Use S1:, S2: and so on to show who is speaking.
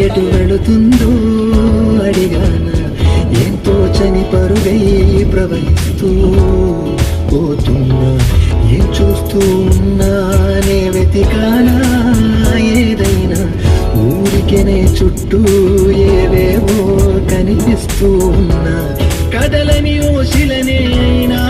S1: ఎటు వెళుతుందో అడిగాన, ఎంతో చని పరుగై ప్రవహిస్తూ పోతున్నా. ఏం చూస్తూ ఉన్నానే వెతికానా ఏదైనా, ఊరికెనే చుట్టూ ఏవేవో కనిపిస్తూ ఉన్నా. కదలని ఓశిలనే అయినా